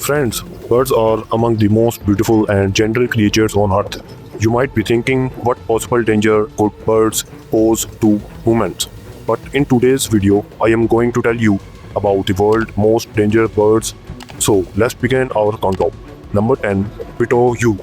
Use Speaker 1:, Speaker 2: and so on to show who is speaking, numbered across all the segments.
Speaker 1: Friends, birds are among the most beautiful and gentle creatures on earth. You might be thinking what possible danger could birds pose to humans. But in today's video, I am going to tell you about the world's most dangerous birds. So let's begin our countdown. Number 10, Pitot.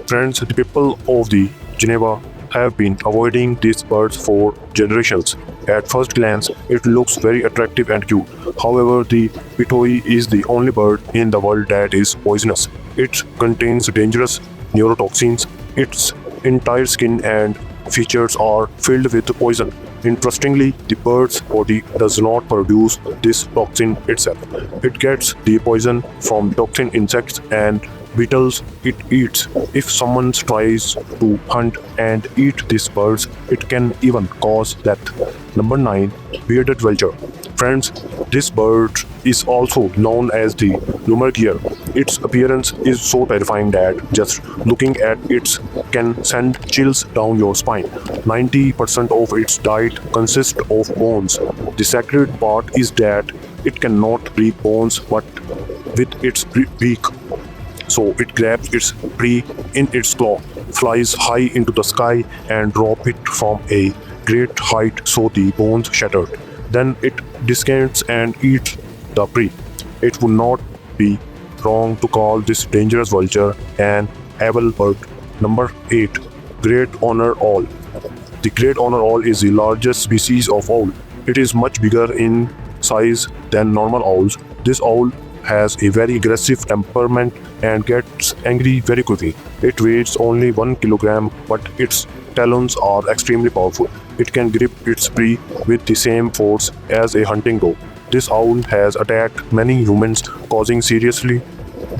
Speaker 1: Friends, the people of the Geneva have been avoiding these birds for generations. At first glance, it looks very attractive and cute. However, the pitoi is the only bird in the world that is poisonous. It contains dangerous neurotoxins. Its entire skin and features are filled with poison. Interestingly, the bird's body does not produce this toxin itself. It gets the poison from toxin insects and beetles it eats. If someone tries to hunt and eat these birds, it can even cause death. Number 9. Bearded vulture. Friends, this bird is also known as the Lummergeier. Its appearance is so terrifying that just looking at it can send chills down your spine. 90% of its diet consists of bones. The sacred part is that it cannot break bones but with its beak. So it grabs its prey in its claw, flies high into the sky and drops it from a great height so the bones shattered. Then it descends and eats the prey. It would not be wrong to call this dangerous vulture an evil bird. Number 8. Great Horned Owl. The Great Horned Owl is the largest species of owl. It is much bigger in size than normal owls. This owl has a very aggressive temperament and gets angry very quickly. It weighs only 1 kilogram, but its talons are extremely powerful. It can grip its prey with the same force as a hunting dog. This owl has attacked many humans, causing serious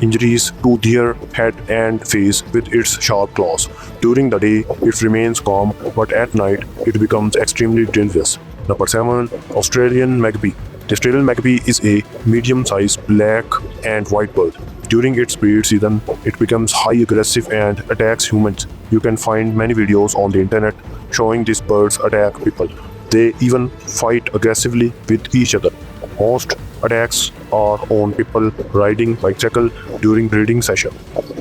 Speaker 1: injuries to their head and face with its sharp claws. During the day, it remains calm, but at night, it becomes extremely dangerous. Number 7. Australian Magpie. The Australian magpie is a medium-sized black and white bird. During its breed season, it becomes highly aggressive and attacks humans. You can find many videos on the internet showing these birds attack people. They even fight aggressively with each other. Most attacks are on people riding bicycle during breeding session.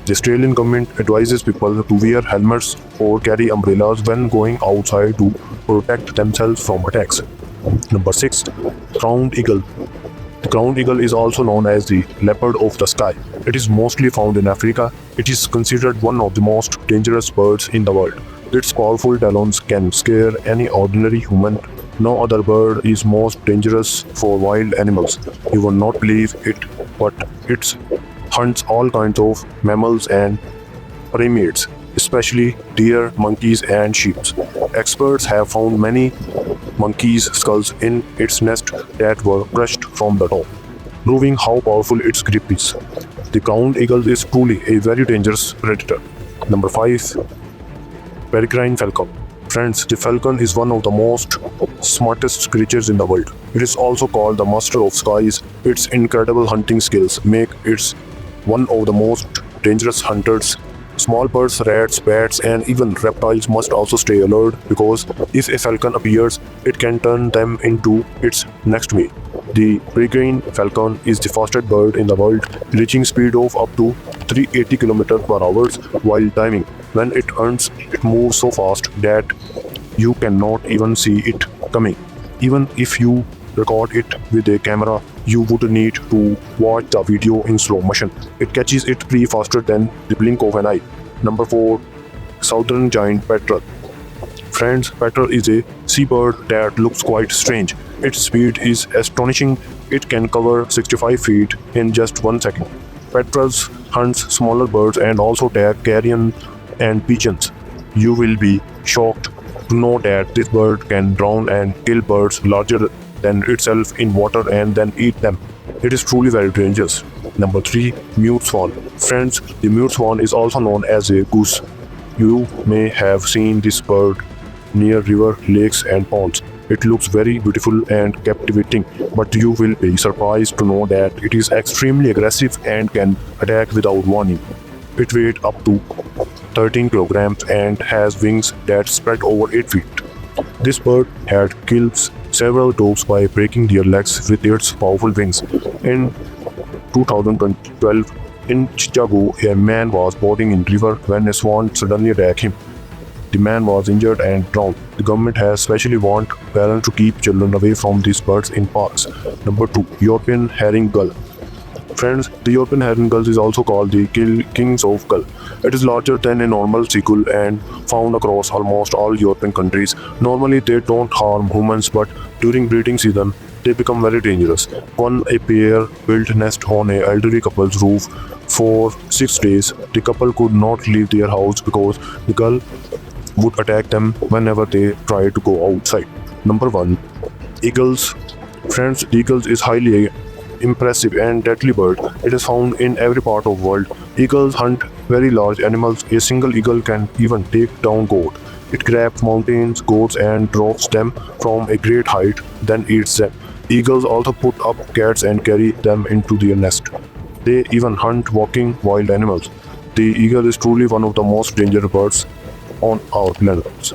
Speaker 1: The Australian government advises people to wear helmets or carry umbrellas when going outside to protect themselves from attacks. Number 6. Crowned Eagle. The crowned eagle is also known as the leopard of the sky. It is mostly found in Africa. It is considered one of the most dangerous birds in the world. Its powerful talons can scare any ordinary human. No other bird is most dangerous for wild animals. You will not believe it, but it hunts all kinds of mammals and primates, especially deer, monkeys, and sheep. Experts have found many monkeys' skulls in its nest that were crushed from the top, proving how powerful its grip is. The crowned eagle is truly a very dangerous predator. Number 5. Peregrine falcon. Friends, the falcon is one of the most smartest creatures in the world. It is also called the master of skies. Its incredible hunting skills make it one of the most dangerous hunters. Small birds, rats, bats, and even reptiles must also stay alert because if a falcon appears, it can turn them into its next meal. The peregrine falcon is the fastest bird in the world, reaching speed of up to 380 km per hour while diving. When it hunts, it moves so fast that you cannot even see it coming. Even if you record it with a camera, you would need to watch the video in slow motion. It catches its prey faster than the blink of an eye. Number 4. Southern giant petrel. Friends, petrel is a seabird that looks quite strange. Its speed is astonishing. It can cover 65 feet in just 1 second. Petrels hunts smaller birds and also attack carrion and pigeons. You will be shocked to know that this bird can drown and kill birds larger than itself in water and then eat them. It is truly very dangerous. Number 3. Mute swan. Friends, the mute swan is also known as a goose. You may have seen this bird near river, lakes, and ponds. It looks very beautiful and captivating, but you will be surprised to know that it is extremely aggressive and can attack without warning. It weighs up to 13 kilograms and has wings that spread over 8 feet. This bird had killed several dogs by breaking their legs with its powerful wings. In 2012, in Chicago, a man was boating in river when a swan suddenly attacked him. The man was injured and drowned. The government has specially warned parents to keep children away from these birds in parks. Number 2. European herring gull. Friends, the European herring gull is also called the kings of gull. It is larger than a normal seagull and found across almost all European countries. Normally, they don't harm humans, but during breeding season, they become very dangerous. One a pair built nest on a elderly couple's roof for 6 days. The couple could not leave their house because the gull would attack them whenever they tried to go outside. Number 1. Eagles. Friends, eagles is highly impressive and deadly bird. It is found in every part of the world. Eagles hunt very large animals. A single eagle can even take down goat. It grabs mountains, goats and drops them from a great height, then eats them. Eagles also put up cats and carry them into their nest. They even hunt walking wild animals. The eagle is truly one of the most dangerous birds on our planet.